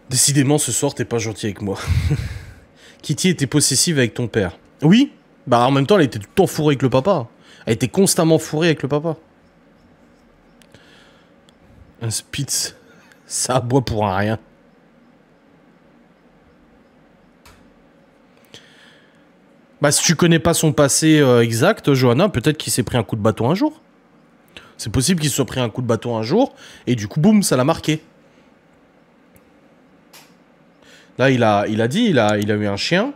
Décidément, ce soir, t'es pas gentil avec moi. Kitty était possessive avec ton père. Oui. Bah, en même temps, elle était tout le temps fourrée avec le papa. Elle était constamment fourrée avec le papa. Un Spitz. Ça aboie pour un rien. Bah, si tu connais pas son passé exact, Johanna, peut-être qu'il s'est pris un coup de bâton un jour. C'est possible qu'il se soit pris un coup de bâton un jour, et du coup, boum, ça l'a marqué. Là, il a eu un chien.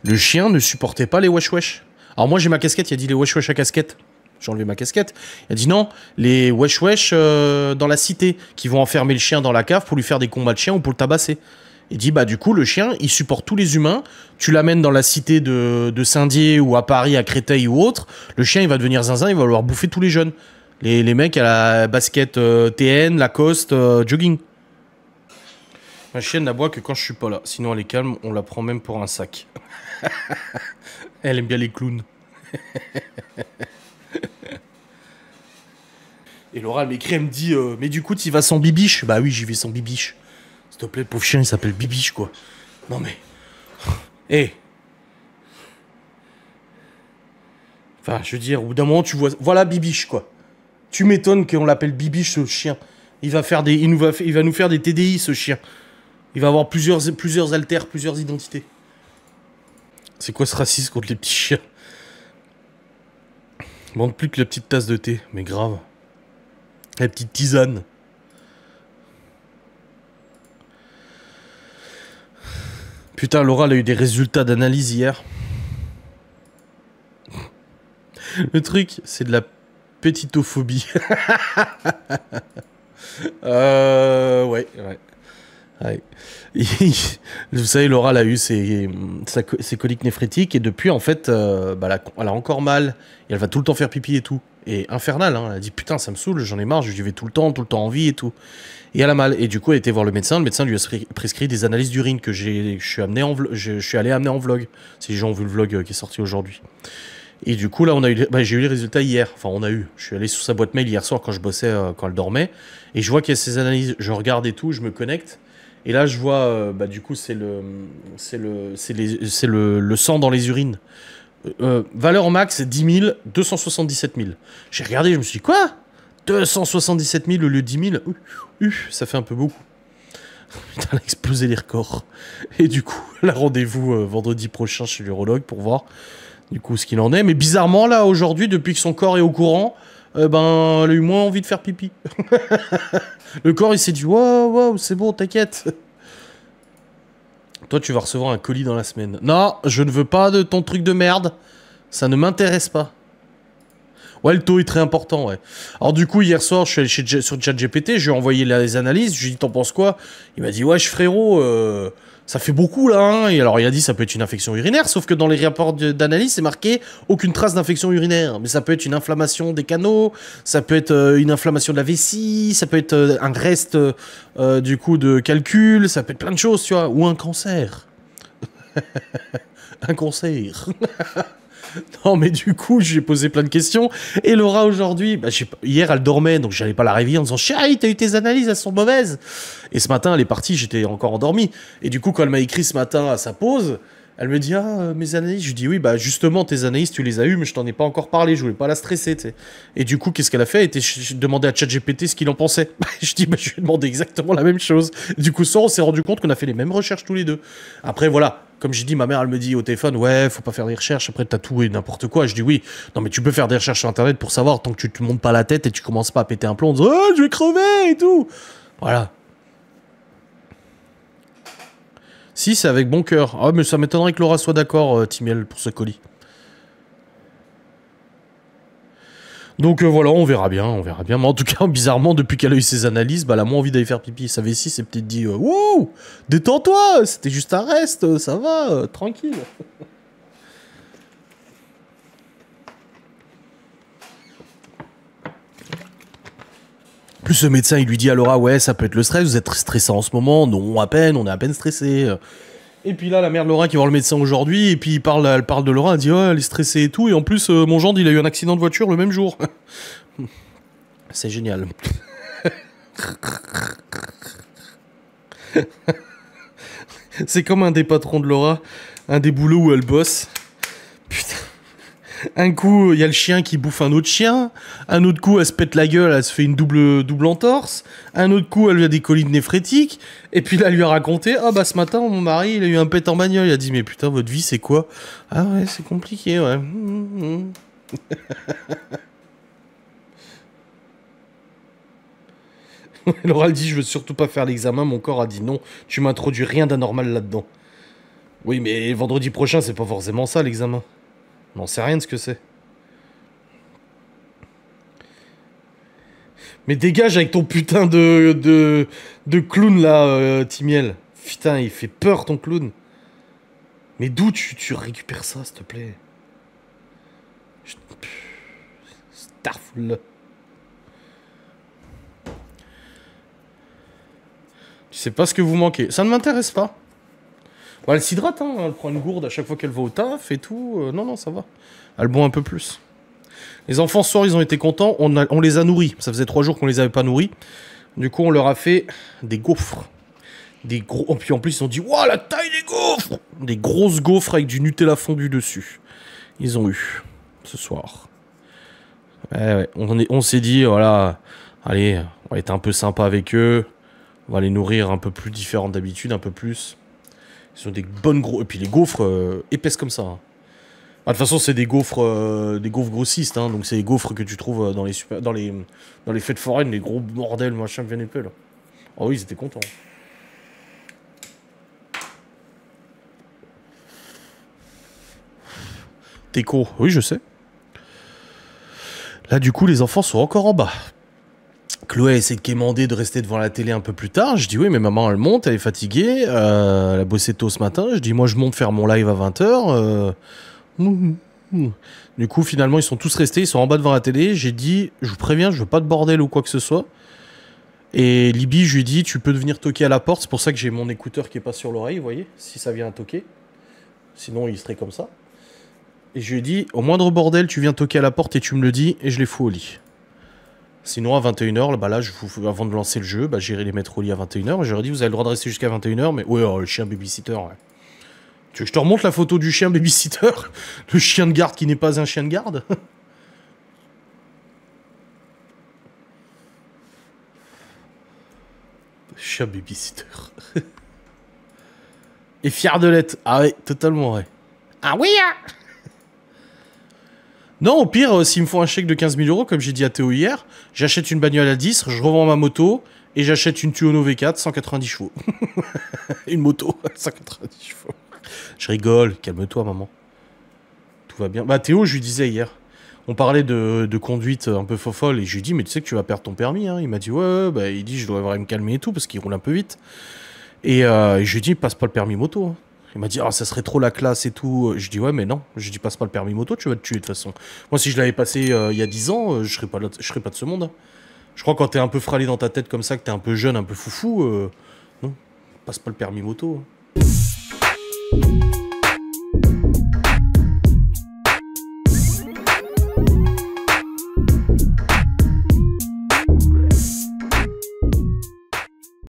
Le chien ne supportait pas les wesh-wesh. Alors moi, j'ai ma casquette, il a dit les wesh-wesh à casquette. J'ai enlevé ma casquette. Il a dit non, les wesh-wesh dans la cité, qui vont enfermer le chien dans la cave pour lui faire des combats de chien ou pour le tabasser. Il dit, bah du coup, le chien, il supporte tous les humains. Tu l'amènes dans la cité de Saint-Dié ou à Paris, à Créteil ou autre. Le chien, il va devenir zinzin, il va vouloir bouffer tous les jeunes. Les mecs à la basket TN, Lacoste, jogging. Ma chienne n'aboie que quand je suis pas là. Sinon, elle est calme, on la prend même pour un sac. Elle aime bien les clowns. Et Laura, elle m'écrit, elle me dit mais du coup, tu vas sans bibiche? Bah oui, j'y vais sans bibiche. S'il te plaît, le pauvre chien, il s'appelle Bibiche, quoi. Non mais... Hé hey. Enfin, je veux dire, au bout d'un moment, tu vois... Voilà Bibiche, quoi. Tu m'étonnes qu'on l'appelle Bibiche, ce chien. Il va nous faire des TDI, ce chien. Il va avoir plusieurs alters, plusieurs identités. C'est quoi ce racisme contre les petits chiens? Manque plus que la petite tasse de thé, mais grave. La petite tisane. Putain, Laura, elle a eu des résultats d'analyse hier. Le truc, c'est de la petitophobie. Ouais. Vous savez, Laura, elle a eu ses coliques néphrétiques et depuis, en fait, elle a encore mal. Et elle va tout le temps faire pipi et tout. Et infernal, hein. Elle a dit, putain, ça me saoule, j'en ai marre, j'y vais tout le temps en vie et tout. Et elle a mal. Et du coup, elle a été voir le médecin lui a prescrit des analyses d'urine que je suis allé amener en vlog. Si les gens ont vu le vlog qui est sorti aujourd'hui. Et du coup, là, j'ai eu les résultats hier. Enfin, je suis allé sur sa boîte mail hier soir quand je bossais, quand elle dormait. Et je vois qu'il y a ces analyses. Je regarde et tout, je me connecte. Et là, je vois, du coup, c'est le sang dans les urines. Valeur max, 10 000, 277 000. J'ai regardé, je me suis dit, quoi? 277 000 au lieu de 10 000? Ça fait un peu beaucoup. Putain, elle a explosé les records. Et du coup, elle a rendez-vous vendredi prochain chez l'urologue pour voir du coup ce qu'il en est. Mais bizarrement, là, aujourd'hui, depuis que son corps est au courant, elle a eu moins envie de faire pipi. Le corps, il s'est dit, wow, c'est bon, t'inquiète. Toi, tu vas recevoir un colis dans la semaine. Non, je ne veux pas de ton truc de merde. Ça ne m'intéresse pas. Ouais, le taux est très important, ouais. Alors du coup, hier soir, je suis allé sur ChatGPT, je lui ai envoyé les analyses, je lui ai dit, t'en penses quoi? Il m'a dit, wesh frérot, ça fait beaucoup là, hein. Et alors il a dit, ça peut être une infection urinaire, sauf que dans les rapports d'analyse, c'est marqué aucune trace d'infection urinaire. Mais ça peut être une inflammation des canaux, ça peut être une inflammation de la vessie, ça peut être un reste du coup de calcul, ça peut être plein de choses, tu vois, ou un cancer. Un cancer. Non, mais du coup, j'ai posé plein de questions. Et Laura, aujourd'hui, hier, elle dormait, donc j'allais pas la réveiller en disant « Chérie, t'as eu tes analyses, elles sont mauvaises !» Et ce matin, elle est partie, j'étais encore endormi. Et du coup, quand elle m'a écrit ce matin à sa pause, elle me dit « Ah, mes analyses ?» Je lui dis « Oui, bah justement, tes analyses, tu les as eues, mais je t'en ai pas encore parlé, je voulais pas la stresser, tu sais. » Et du coup, qu'est-ce qu'elle a fait? J'ai demandé à ChatGPT ce qu'il en pensait. Je dis « Je lui ai demandé exactement la même chose. » Du coup, ça, on s'est rendu compte qu'on a fait les mêmes recherches tous les deux. Après, voilà. Comme j'ai dit, ma mère, elle me dit au téléphone, ouais, faut pas faire des recherches, après t'as tout et n'importe quoi. Je dis oui, non mais tu peux faire des recherches sur internet pour savoir, tant que tu te montes pas la tête et tu commences pas à péter un plomb en disant, oh, je vais crever et tout. Voilà. Si, c'est avec bon cœur. Ah, mais ça m'étonnerait que Laura soit d'accord, Timiel, pour ce colis. Donc voilà, on verra bien. Mais en tout cas, bizarrement, depuis qu'elle a eu ses analyses, elle a moins envie d'aller faire pipi. Sa vessie s'est peut-être dit, wow, détends-toi, c'était juste un reste, ça va, tranquille. Plus ce médecin, il lui dit à Laura, ouais, ça peut être le stress, vous êtes stressé en ce moment. Non, on est à peine stressé. Et puis là, la mère de Laura qui va voir le médecin aujourd'hui, et puis elle parle de Laura, elle dit, ouais, elle est stressée et tout, et en plus, mon gendre, il a eu un accident de voiture le même jour. C'est génial. C'est comme un des patrons de Laura, un des boulots où elle bosse. Putain. Un coup, il y a le chien qui bouffe un autre chien. Un autre coup, elle se pète la gueule, elle se fait une double entorse. Un autre coup, elle a des coliques néphrétiques. Et puis là, elle lui a raconté, ah bah ce matin, mon mari, il a eu un pet en bagnole. Il a dit, mais putain, votre vie, c'est quoi? Ah ouais, c'est compliqué, ouais. Laura elle dit, je veux surtout pas faire l'examen. Mon corps a dit non, tu m'introduis rien d'anormal là-dedans. Oui, mais vendredi prochain, c'est pas forcément ça, l'examen. On n'en sait rien de ce que c'est. Mais dégage avec ton putain de clown là, Timiel. Putain, il fait peur ton clown. Mais d'où tu récupères ça, s'il te plaît? Starful. Tu sais pas ce que vous manquez. Ça ne m'intéresse pas. Bon, elle s'hydrate, hein. Elle prend une gourde à chaque fois qu'elle va au taf et tout. Non, non, ça va. Elle boit un peu plus. Les enfants, ce soir, ils ont été contents. On les a nourris. Ça faisait 3 jours qu'on les avait pas nourris. Du coup, on leur a fait des gaufres. Des gros... Oh, puis en plus, ils ont dit, waouh, la taille des gaufres! Des grosses gaufres avec du Nutella fondu dessus. Ils ont eu, ce soir. Ouais, ouais. On s'est dit, voilà, allez, on va être un peu sympa avec eux. On va les nourrir un peu plus différents d'habitude, un peu plus. Ils ont des bonnes gros... Et puis les gaufres épaisses comme ça. Hein. Ah, de toute façon, c'est des gaufres grossistes, hein, donc c'est des gaufres que tu trouves dans les fêtes foraines, les gros bordels, machin, bien épais, là. Oh oui, ils étaient contents. Téco, oui, je sais. Là, du coup, les enfants sont encore en bas. Chloé essaie de quémander de rester devant la télé un peu plus tard. Je dis oui, mais maman, elle monte, elle est fatiguée. Elle a bossé tôt ce matin. Je dis, moi, je monte faire mon live à 20h. Du coup, finalement, ils sont tous restés. Ils sont en bas devant la télé. J'ai dit, je vous préviens, je veux pas de bordel ou quoi que ce soit. Et Libby, je lui ai dit, tu peux venir toquer à la porte. C'est pour ça que j'ai mon écouteur qui est pas sur l'oreille, vous voyez, si ça vient à toquer. Sinon, il serait comme ça. Et je lui ai dit, au moindre bordel, tu viens toquer à la porte et tu me le dis, et je les fous au lit. Sinon, à 21h, bah là, avant de lancer le jeu, bah, j'irai les mettre au lit à 21h. J'aurais dit, vous avez le droit de rester jusqu'à 21h, mais ouais, le chien babysitter, ouais. Tu veux que je te remonte la photo du chien babysitter? Le chien de garde qui n'est pas un chien de garde? Chien babysitter. Et fier de l'être. Ah ouais, totalement, ouais. Ah oui, hein. Non, au pire, s'il me faut un chèque de 15 000 €, comme j'ai dit à Théo hier, j'achète une bagnole à 10, je revends ma moto, et j'achète une Tuono V4, 190 chevaux. Une moto, 190 chevaux. Je rigole, calme-toi, maman. Tout va bien. Bah, Théo, je lui disais hier, on parlait de conduite un peu fofolle, et je lui ai dit, mais tu sais que tu vas perdre ton permis, hein. Il m'a dit, ouais, bah, il dit, je devrais me calmer et tout, parce qu'il roule un peu vite. Et je lui ai dit, passe pas le permis moto, hein. Il m'a dit, ah, ça serait trop la classe et tout. Je dis, ouais, mais non. Je dis, passe pas le permis moto, tu vas te tuer de toute façon. Moi, si je l'avais passé il y a 10 ans, je serais pas de ce monde. Hein. Je crois que quand t'es un peu fralé dans ta tête comme ça, que t'es un peu jeune, un peu foufou, non, passe pas le permis moto. Hein.